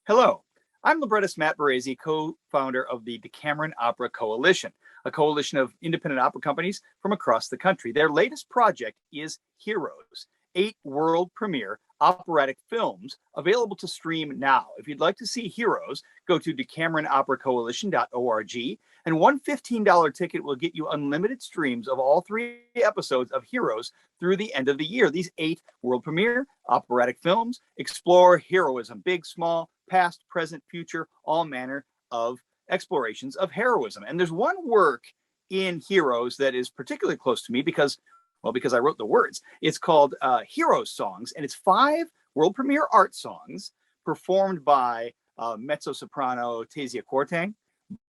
Hello, I'm librettist Matt Boresi, co-founder of the Decameron Opera Coalition, a coalition of independent opera companies from across the country. Their latest project is Heroes, 8 world premiere operatic films available to stream now. If you'd like to see Heroes, go to decameronoperacoalition.org, and one $15 ticket will get you unlimited streams of all 3 episodes of Heroes through the end of the year. These 8 world premiere operatic films explore heroism, big, small, past, present, future, all manner of explorations of heroism. And there's one work in Heroes that is particularly close to me because I wrote the words. It's called Heroes Songs, and it's 5 world premiere art songs performed by mezzo-soprano Tasia Quartang,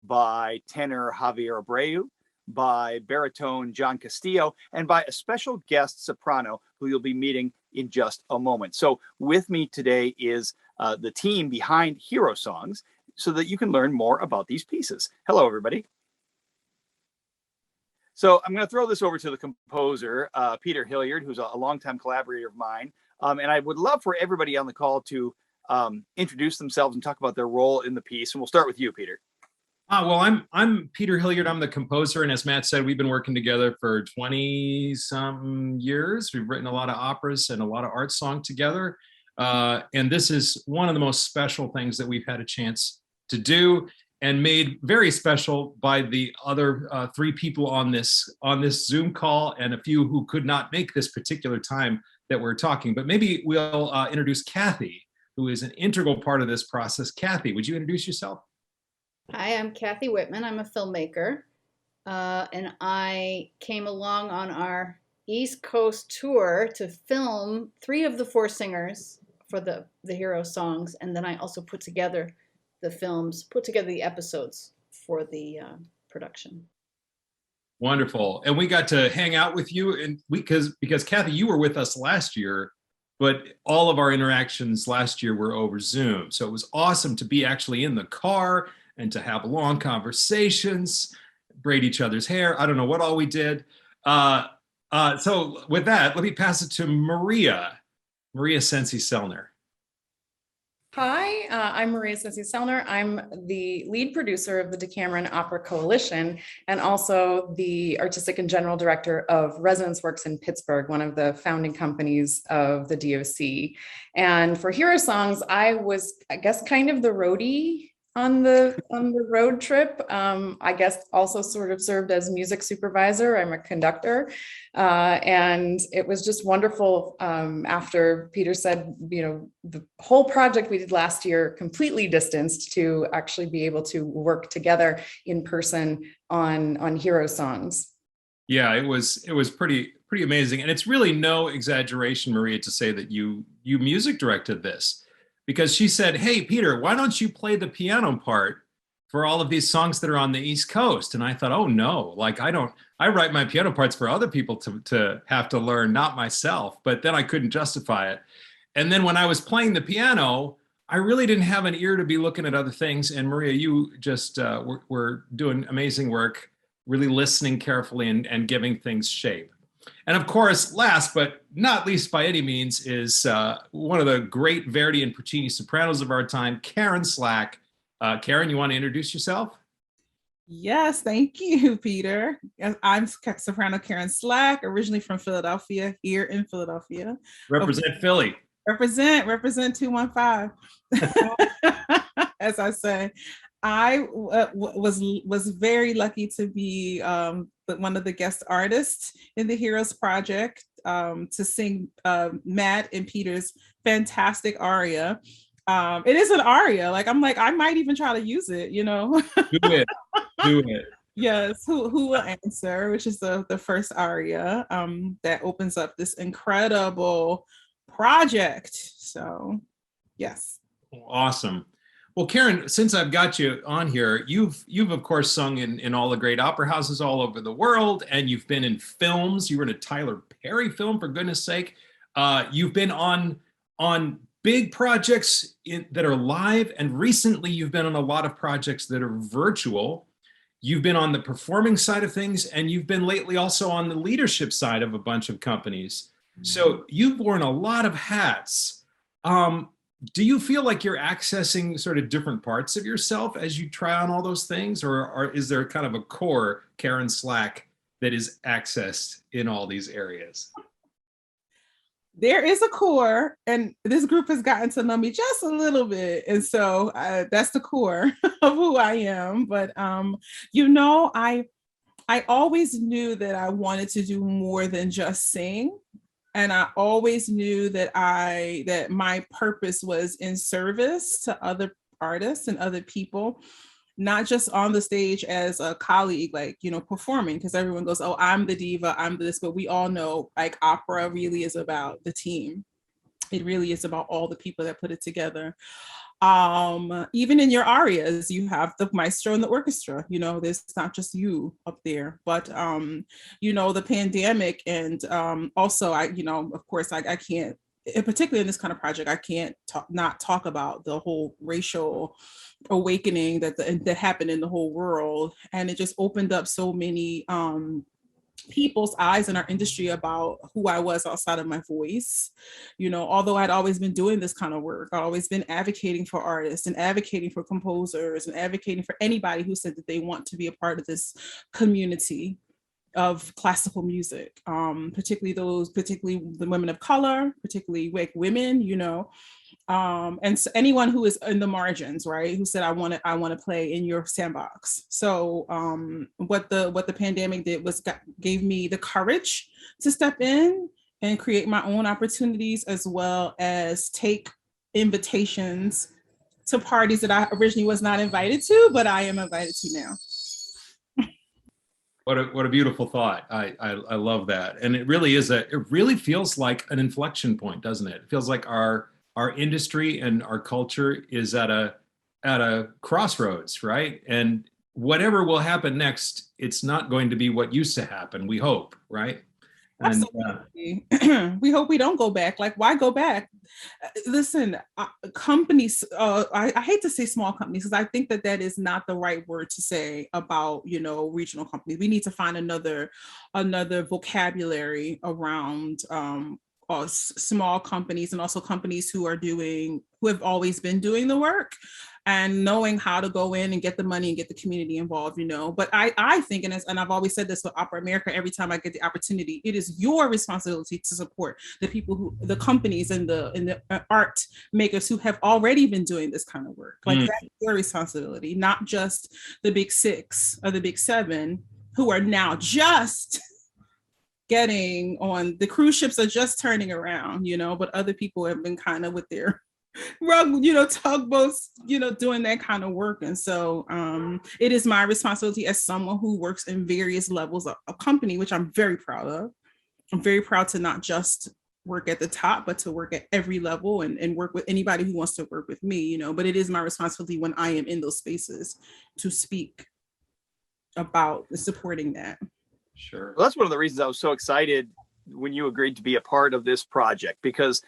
by tenor Javier Abreu, by baritone John Castillo, and by a special guest soprano who you'll be meeting in just a moment. So with me today is the team behind Hero Songs so that you can learn more about these pieces. Hello, everybody. So I'm going to throw this over to the composer, Peter Hilliard, who's a longtime collaborator of mine. And I would love for everybody on the call to introduce themselves and talk about their role in the piece. And we'll start with you, Peter. Well, I'm Peter Hilliard. I'm the composer, and as Matt said, we've been working together for 20-some years. We've written a lot of operas and a lot of art song together, and this is one of the most special things that we've had a chance to do, and made very special by the other 3 people on this Zoom call, and a few who could not make this particular time that we're talking. But maybe we'll introduce Kathy, who is an integral part of this process. Kathy, would you introduce yourself? Hi, I'm Kathy Wittman. I'm a filmmaker, and I came along on our East Coast tour to film 3 of the 4 singers for the Hero Songs, and then I also put together the episodes for the production. Wonderful. And we got to hang out with you, and because Kathy, you were with us last year, but all of our interactions last year were over Zoom. So it was awesome to be actually in the car and to have long conversations, braid each other's hair. I don't know what all we did. So with that, let me pass it to Maria Sensi Sellner. Hi, I'm Maria Sensi Sellner. I'm the lead producer of the Decameron Opera Coalition and also the artistic and general director of Resonance Works in Pittsburgh, one of the founding companies of the DOC. And for Hero Songs, I was, I guess, kind of the roadie on the road trip. I guess also sort of served as music supervisor. I'm a conductor. And it was just wonderful after Peter said, you know, the whole project we did last year completely distanced to actually be able to work together in person on Hero Songs. Yeah, it was pretty amazing. And it's really no exaggeration, Maria, to say that you music directed this. Because she said, hey, Peter, why don't you play the piano part for all of these songs that are on the East Coast? And I thought, oh no, like I write my piano parts for other people to have to learn, not myself. But then I couldn't justify it. And then when I was playing the piano, I really didn't have an ear to be looking at other things. And Maria, you just were doing amazing work, really listening carefully and giving things shape. And of course, last but not least by any means, is one of the great Verdi and Puccini sopranos of our time, Karen Slack. Karen, you want to introduce yourself? Yes, thank you, Peter. I'm Soprano Karen Slack, originally from Philadelphia, here in Philadelphia. Represent Philly. Represent 215. As I say, I was very lucky to be one of the guest artists in the Heroes Project to sing Matt and Peter's fantastic aria. It is an aria. I might even try to use it, you know. Do it. Yes, who will answer, which is the first aria that opens up this incredible project. So, yes. Awesome. Well, Karen, since I've got you on here, you've of course sung in all the great opera houses all over the world, and you've been in films. You were in a Tyler Perry film, for goodness sake. You've been on big projects that are live, and recently you've been on a lot of projects that are virtual. You've been on the performing side of things, and you've been lately also on the leadership side of a bunch of companies. So you've worn a lot of hats. do you feel like you're accessing sort of different parts of yourself as you try on all those things, or is there kind of a core Karen Slack that is accessed in all these areas? There is a core, and this group has gotten to know me just a little bit, and so that's the core of who I am. But you know, I always knew that I wanted to do more than just sing, and I always knew that my purpose was in service to other artists and other people, not just on the stage as a colleague, like, you know, performing, because everyone goes, oh, I'm the diva, I'm this, but we all know, like, opera really is about the team. It really is about all the people that put it together. Even in your arias, you have the maestro and the orchestra, you know, there's not just you up there, but you know, the pandemic, and also you know, of course, I can't, particularly in this kind of project, I can't not talk about the whole racial awakening that happened in the whole world. And it just opened up so many people's eyes in our industry about who I was outside of my voice. You know, although I'd always been doing this kind of work, I'd always been advocating for artists and advocating for composers and advocating for anybody who said that they want to be a part of this community of classical music, particularly the women of color, particularly women, you know, and so anyone who is in the margins, right, who said I want to play in your sandbox. So what the pandemic did was gave me the courage to step in and create my own opportunities, as well as take invitations to parties that I originally was not invited to, but I am invited to now. What a beautiful thought. I love that. And it really feels like an inflection point, doesn't it? It feels like our industry and our culture is at a crossroads, right? And whatever will happen next, it's not going to be what used to happen, we hope, right? And absolutely. We hope we don't go back. Like, why go back? Listen, companies, I hate to say small companies, because I think that is not the right word to say about, you know, regional companies. We need to find another vocabulary around small companies, and also companies who have always been doing the work and knowing how to go in and get the money and get the community involved, you know. But I think, and I've always said this with Opera America, every time I get the opportunity, it is your responsibility to support the companies and the art makers who have already been doing this kind of work. Like, that's your responsibility, not just the big six or the big seven who are now just getting on. The cruise ships are just turning around, you know, but other people have been kind of with their rug, you know, tugboats, you know, doing that kind of work. And so it is my responsibility as someone who works in various levels of a company, which I'm very proud of. I'm very proud to not just work at the top, but to work at every level and work with anybody who wants to work with me, you know. But it is my responsibility when I am in those spaces to speak about supporting that. Sure. Well, that's one of the reasons I was so excited when you agreed to be a part of this project, because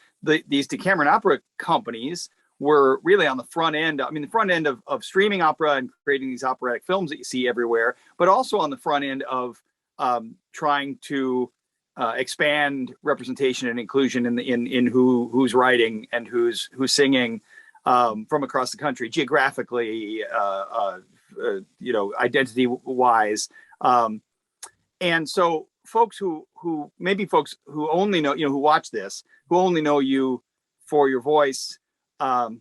these Decameron opera companies were really on the front end. I mean, the front end of streaming opera and creating these operatic films that you see everywhere, but also on the front end of trying to expand representation and inclusion in who's writing and who's singing from across the country, geographically, you know, identity wise. And so folks who only know, you know, who watch this, who only know you for your voice, or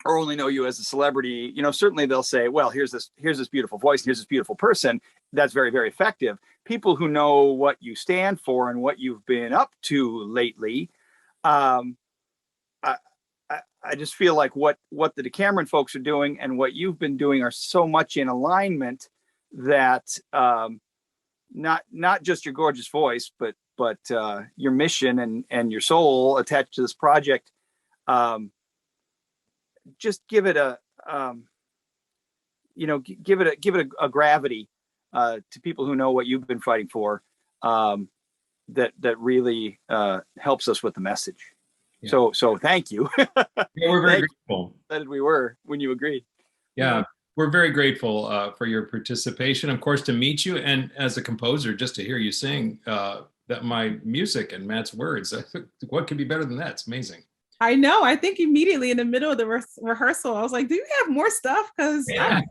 only know you as a celebrity, you know, certainly they'll say, well, here's this beautiful voice, here's this beautiful person. That's very, very effective. People who know what you stand for and what you've been up to lately, I just feel like what the Decameron folks are doing and what you've been doing are so much in alignment that not just your gorgeous voice, but your mission and your soul attached to this project. Just give it a give it a gravity to people who know what you've been fighting for. That really helps us with the message. Yeah. So thank you. Yeah, we're very grateful. That we were when you agreed. Yeah. We're very grateful for your participation, of course, to meet you, and as a composer, just to hear you sing that my music and Matt's words. What could be better than that? It's amazing. I know. I think immediately in the middle of the rehearsal, I was like, "Do you have more stuff?" Because Yeah.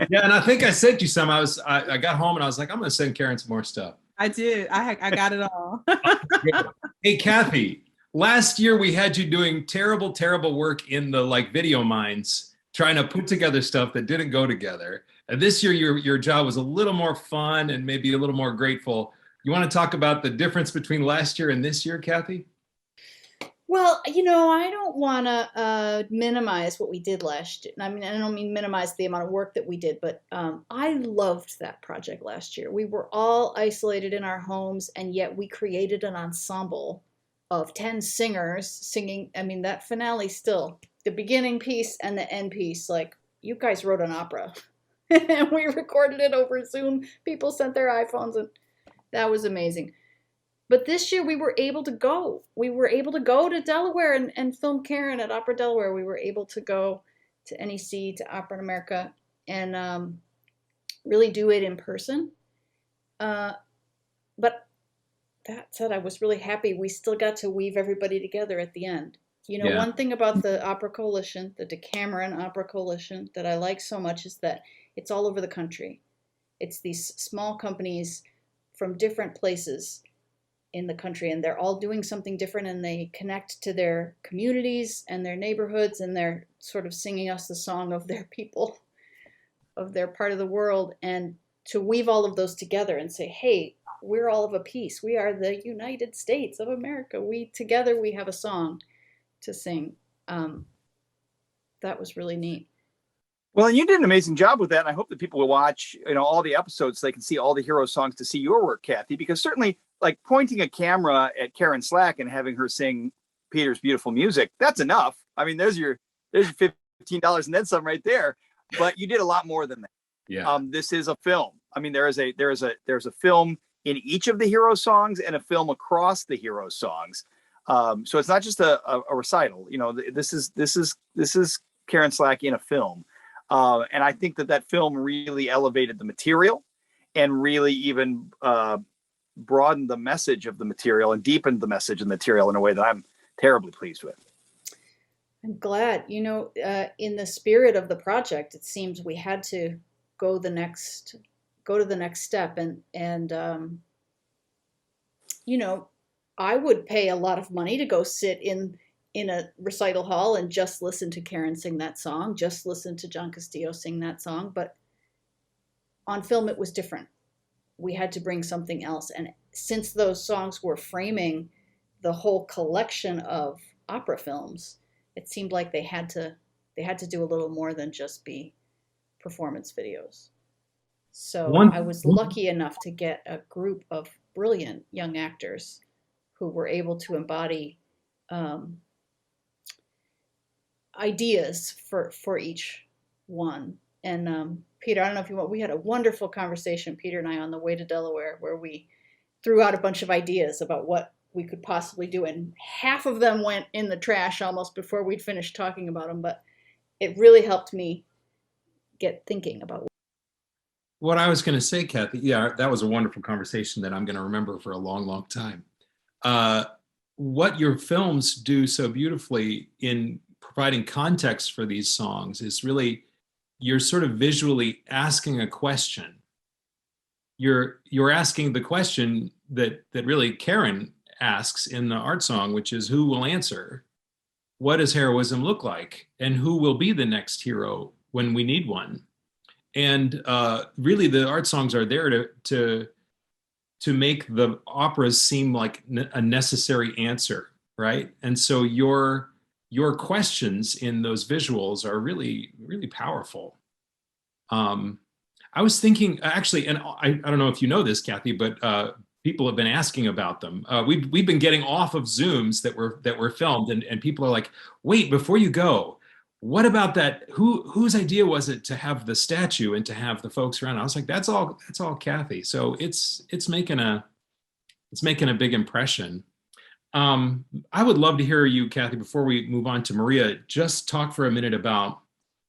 Yeah, and I think I sent you some. I got home and I was like, I'm going to send Karen some more stuff. I did. I got it all. Hey, Kathy, last year we had you doing terrible, terrible work in the like video mines, trying to put together stuff that didn't go together. And this year your job was a little more fun and maybe a little more grateful. You want to talk about the difference between last year and this year, Kathy? Well, I don't want to minimize what we did last year. I mean, I don't mean minimize the amount of work that we did, but I loved that project last year. We were all isolated in our homes, and yet we created an ensemble of 10 singers singing. I mean, that finale still, the beginning piece and the end piece, like, you guys wrote an opera. And we recorded it over Zoom. People sent their iPhones, and that was amazing. But this year we were able to go. We were able to go to Delaware and film Karen at Opera Delaware. We were able to go to NEC, to Opera in America, and really do it in person. But that said, I was really happy we still got to weave everybody together at the end. Yeah. One thing about the Opera Coalition, the Decameron Opera Coalition, that I like so much is that it's all over the country. It's these small companies from different places in the country, and they're all doing something different, and they connect to their communities and their neighborhoods, and they're sort of singing us the song of their people, of their part of the world. And to weave all of those together and say, hey, we're all of a piece. We are the United States of America. Together we have a song to sing. That was really neat. Well, and you did an amazing job with that. And I hope that people will watch, all the episodes so they can see all the hero songs to see your work, Kathy, because certainly like pointing a camera at Karen Slack and having her sing Peter's beautiful music, that's enough. I mean, there's your $15 and then some right there, but you did a lot more than that. Yeah. This is a film. I mean, there's a film in each of the hero songs and a film across the hero songs. So it's not just a recital, this is Karen Slack in a film. And I think that film really elevated the material and really even broadened the message of the material and deepened the message of the material in a way that I'm terribly pleased with. I'm glad. In the spirit of the project, it seems we had to go to the next step. And I would pay a lot of money to go sit in a recital hall and just listen to Karen sing that song, just listen to John Castillo sing that song. But on film, it was different. We had to bring something else. And since those songs were framing the whole collection of opera films, it seemed like they had to do a little more than just be performance videos. So I was lucky enough to get a group of brilliant young actors who were able to embody ideas for each one. And Peter, I don't know if you want, we had a wonderful conversation, Peter and I, on the way to Delaware, where we threw out a bunch of ideas about what we could possibly do. And half of them went in the trash almost before we'd finished talking about them. But it really helped me get thinking about what I was going to say, Kathy. Yeah, that was a wonderful conversation that I'm going to remember for a long, long time. What your films do so beautifully in providing context for these songs is really, you're sort of visually asking a question. You're asking the question that really Karen asks in the art song, which is, who will answer? What does heroism look like? And who will be the next hero when we need one? And really the art songs are there to make the operas seem like a necessary answer, right? And so your questions in those visuals are really, really powerful. I was thinking, actually, and I don't know if you know this, Kathy, but people have been asking about them. We've been getting off of Zooms that were filmed, and people are like, wait, before you go, what about that? Whose idea was it to have the statue and to have the folks around? I was like, that's all Kathy. So it's making a big impression. I would love to hear you, Kathy, before we move on to Maria, just talk for a minute about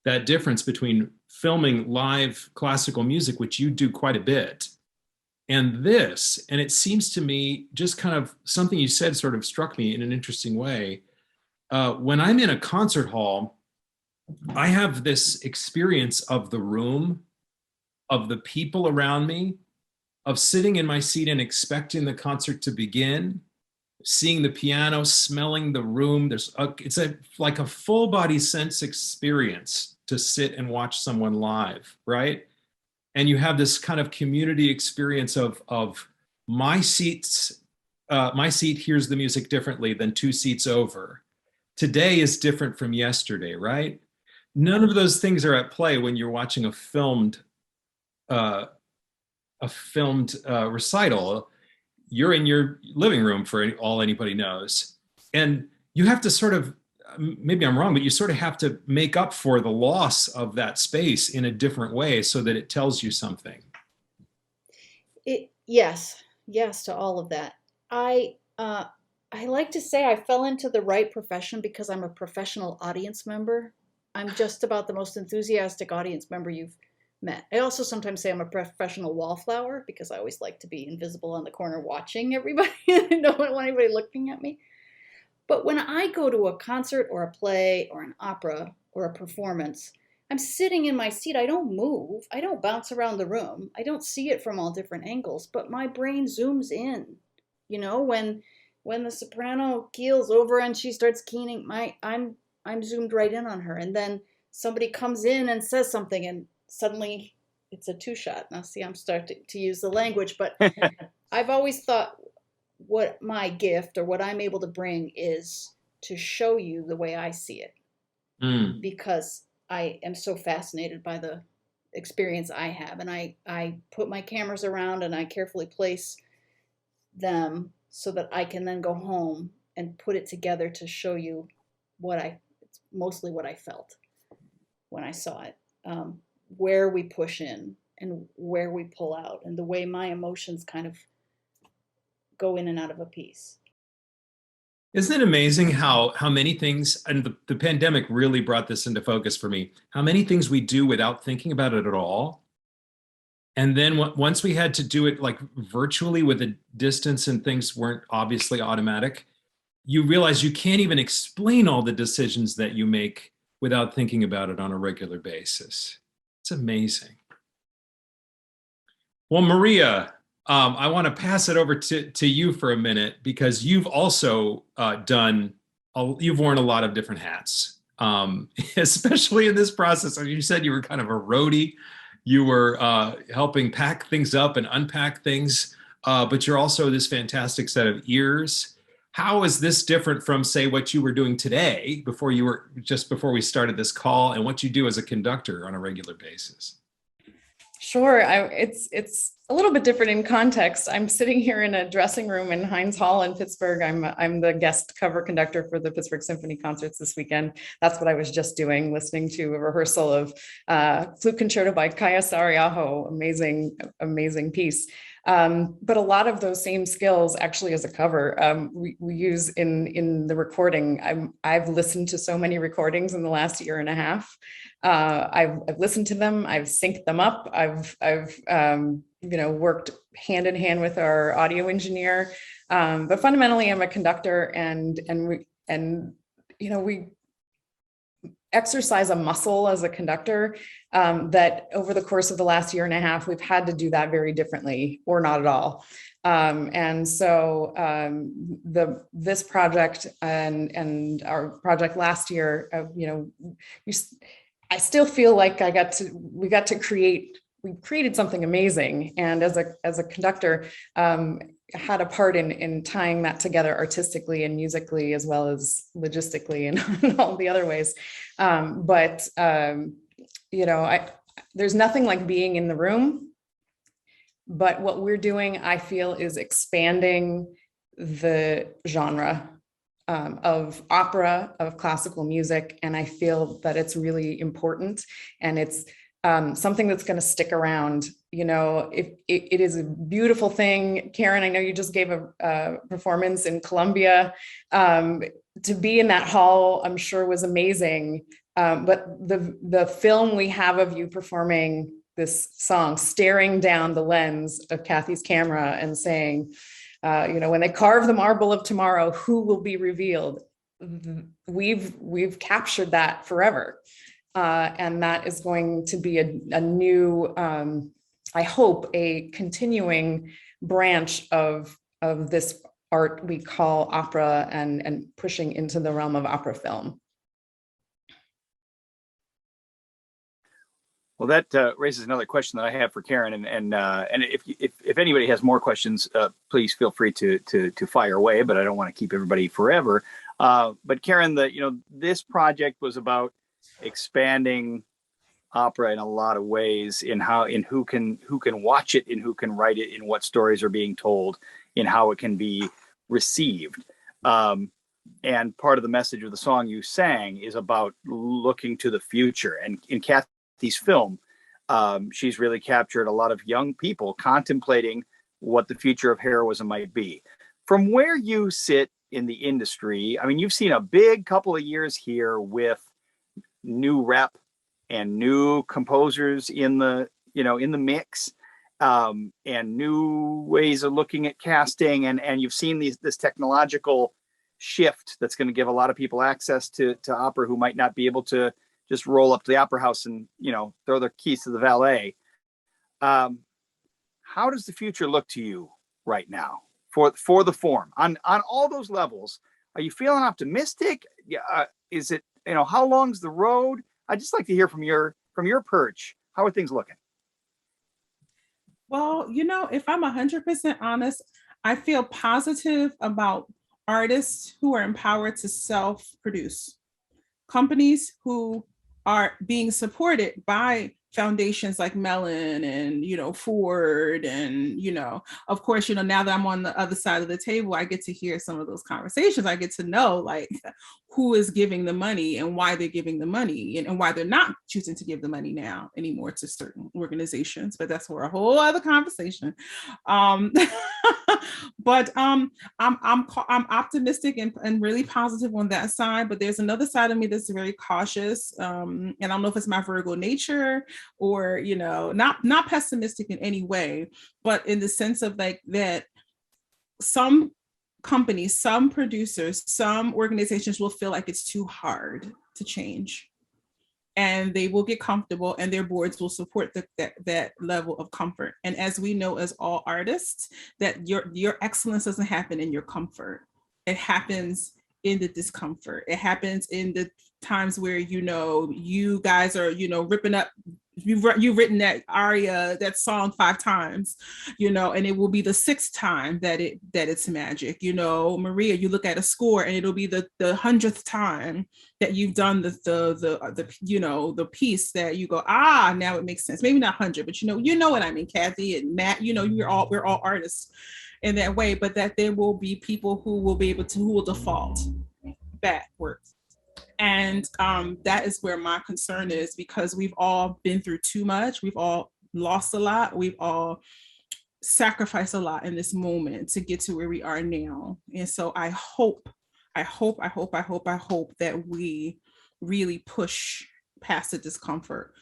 that difference between filming live classical music, which you do quite a bit, and this. And it seems to me, just kind of something you said sort of struck me in an interesting way. when I'm in a concert hall, I have this experience of the room, of the people around me, of sitting in my seat and expecting the concert to begin, seeing the piano, smelling the room. It's like a full body sense experience to sit and watch someone live, right? And you have this kind of community experience of my seats, my seat hears the music differently than 2 seats over. Today is different from yesterday, right? None of those things are at play when you're watching a filmed recital. You're in your living room for all anybody knows. And you have to sort of, maybe I'm wrong, but you sort of have to make up for the loss of that space in a different way so that it tells you something. Yes to all of that. I like to say I fell into the right profession because I'm a professional audience member. I'm just about the most enthusiastic audience member you've met. I also sometimes say I'm a professional wallflower because I always like to be invisible on the corner watching everybody. I don't want anybody looking at me. But when I go to a concert or a play or an opera or a performance, I'm sitting in my seat. I don't move. I don't bounce around the room. I don't see it from all different angles, but my brain zooms in. You know, when the soprano keels over and she starts keening, I'm zoomed right in on her. And then somebody comes in and says something and suddenly it's a 2-shot. Now see, I'm starting to use the language, but I've always thought what my gift or what I'm able to bring is to show you the way I see it. Because I am so fascinated by the experience I have. And I put my cameras around and I carefully place them so that I can then go home and put it together to show you mostly what I felt when I saw it, where we push in and where we pull out, and the way my emotions kind of go in and out of a piece. Isn't it amazing how many things, and the pandemic really brought this into focus for me, how many things we do without thinking about it at all? And then once we had to do it like virtually with a distance and things weren't obviously automatic, you realize you can't even explain all the decisions that you make without thinking about it on a regular basis. It's amazing. Well, Maria, I want to pass it over to you for a minute because you've also you've worn a lot of different hats, especially in this process. You said you were kind of a roadie. You were helping pack things up and unpack things, but you're also this fantastic set of ears. How is this different from, say, what you were doing today before we started this call, and what you do as a conductor on a regular basis? Sure. It's a little bit different in context. I'm sitting here in a dressing room in Heinz Hall in Pittsburgh. I'm the guest cover conductor for the Pittsburgh Symphony concerts this weekend. That's what I was just doing, listening to a rehearsal of Flute Concerto by Kaya Saariaho. Amazing piece. But a lot of those same skills actually as a cover we use in the recording. I've listened to so many recordings in the last year and a half. I've listened to them. I've synced them up. I've worked hand in hand with our audio engineer. But fundamentally, I'm a conductor, and we exercise a muscle as a conductor that over the course of the last year and a half, we've had to do that very differently or not at all. And so this project and our project last year, I still feel like we created something amazing. And as a conductor, had a part in tying that together artistically and musically, as well as logistically and all the other ways. There's nothing like being in the room, but what we're doing, I feel, is expanding the genre of opera, of classical music. And I feel that it's really important, and it's something that's going to stick around. It is a beautiful thing. Karen, I know you just gave a performance in Columbia. To be in that hall, I'm sure, was amazing. But the film we have of you performing this song, staring down the lens of Kathy's camera and saying, when they carve the marble of tomorrow, who will be revealed? we've captured that forever. And that is going to be a new, I hope, a continuing branch of this art we call opera, and pushing into the realm of opera film. Well, that raises another question that I have for Karen, and if anybody has more questions, please feel free to fire away. But I don't want to keep everybody forever. But Karen, this project was about expanding opera in a lot of ways, in who can watch it, in who can write it, in what stories are being told, in how it can be received. And part of the message of the song you sang is about looking to the future. And in Kathy's film, she's really captured a lot of young people contemplating what the future of heroism might be. From where you sit in the industry, I mean, you've seen a big couple of years here with new rep and new composers in the mix, and new ways of looking at casting, and you've seen this technological shift that's going to give a lot of people access to opera who might not be able to just roll up to the opera house and throw their keys to the valet. How does the future look to you right now for the form on all those levels? Are you feeling optimistic? Is it, how long's the road? I'd just like to hear from your perch. How are things looking? Well, if I'm 100% honest, I feel positive about artists who are empowered to self-produce, companies who are being supported by foundations like Mellon and, Ford. And, of course, now that I'm on the other side of the table, I get to hear some of those conversations. I get to know like who is giving the money and why they're giving the money, and why they're not choosing to give the money now anymore to certain organizations. But that's for a whole other conversation. But I'm optimistic and really positive on that side. But there's another side of me that's very cautious. And I don't know if it's my Virgo nature or, not pessimistic in any way, but in the sense of like that some companies, some producers, some organizations will feel like it's too hard to change. And they will get comfortable, and their boards will support that level of comfort. And as we know, as all artists, that your excellence doesn't happen in your comfort. It happens in the discomfort. It happens in the times where, you guys are, ripping up, you've written that aria, that song 5 times, and it will be the 6th time that it's magic. Maria, you look at a score and it'll be the 100th time that you've done the piece that you go, now it makes sense. Maybe not 100, but you know what I mean, Kathy and Matt, we're all artists in that way, but that there will be people who will default backwards. And that is where my concern is, because we've all been through too much. We've all lost a lot. We've all sacrificed a lot in this moment to get to where we are now. And so I hope that we really push past the discomfort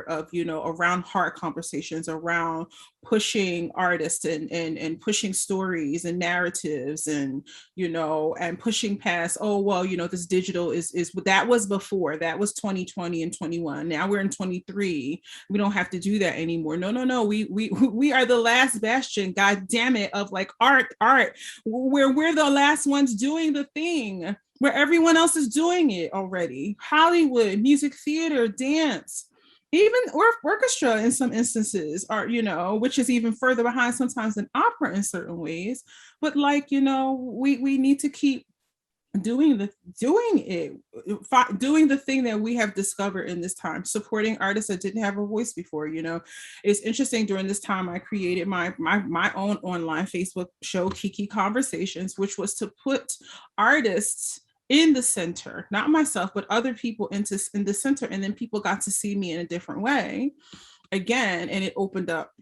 of, around hard conversations, around pushing artists and pushing stories and narratives and, and pushing past, this digital is that was before, that was 2020 and 21. Now we're in 23. We don't have to do that anymore. No. We are the last bastion, God damn it, of like art, where we're the last ones doing the thing, where everyone else is doing it already. Hollywood, music theater, dance, even orchestra in some instances are, which is even further behind sometimes than opera in certain ways. But like, we need to keep doing the thing that we have discovered in this time, supporting artists that didn't have a voice before. It's interesting, during this time I created my own online Facebook show, Kiki Conversations, which was to put artists in the center, not myself, but other people in the center. And then people got to see me in a different way again. And it opened up,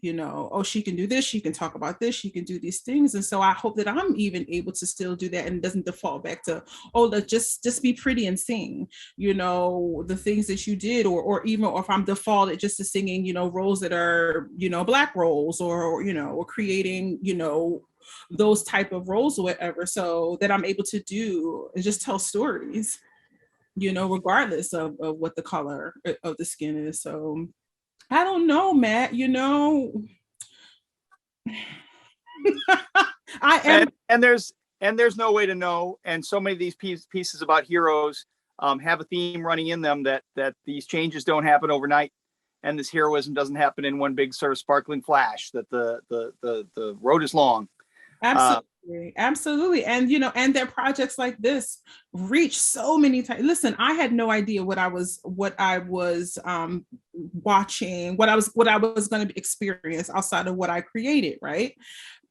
she can do this, she can talk about this, she can do these things. And so I hope that I'm even able to still do that, and it doesn't default back to, let's just be pretty and sing, the things that you did, or if I'm defaulted just to singing, roles that are, Black roles, or creating, those type of roles or whatever, so that I'm able to do is just tell stories, you know, regardless of what the color of the skin is. So I don't know, Matt, you know. I am, and there's no way to know. And so many of these pieces about heroes have a theme running in them that these changes don't happen overnight, and this heroism doesn't happen in one big sort of sparkling flash. That the road is long. absolutely. And you know, and their projects like this reach so many times. Listen, I had no idea what I was watching, what I was going to experience outside of what I created, right?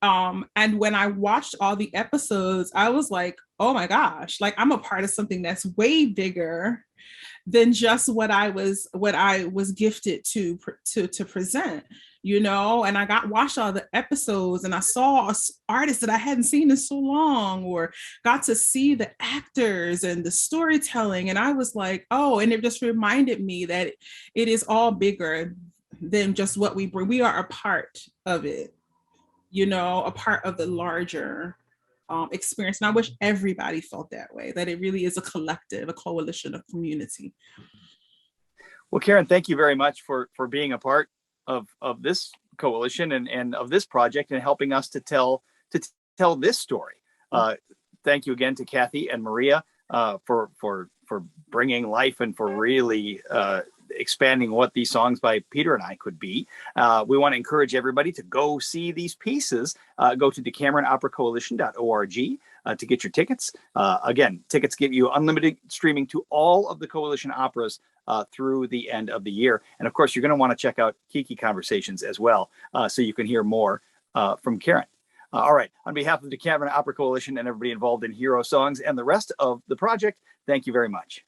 And when I watched all the episodes, I was like, oh my gosh, like I'm a part of something that's way bigger than just what I was gifted to present, you know. And I watched all the episodes, and I saw artists that I hadn't seen in so long, or got to see the actors and the storytelling. And I was like, oh, and it just reminded me that it is all bigger than just what we bring. We are a part of it, you know, a part of the larger experience. And I wish everybody felt that way, that it really is a collective, a coalition, a community. Well, Karen, thank you very much for being a part of this coalition and of this project, and helping us to tell this story. Thank you again to Kathy and Maria for bringing life and for really expanding what these songs by Peter and I could be. We want to encourage everybody to go see these pieces. Go to DecameronOperaCoalition.org to get your tickets. Again, tickets give you unlimited streaming to all of the Coalition operas through the end of the year. And of course, you're going to want to check out Kiki Conversations as well, so you can hear more from Karen. All right. On behalf of the Decameron Opera Coalition and everybody involved in Hero Songs and the rest of the project, thank you very much.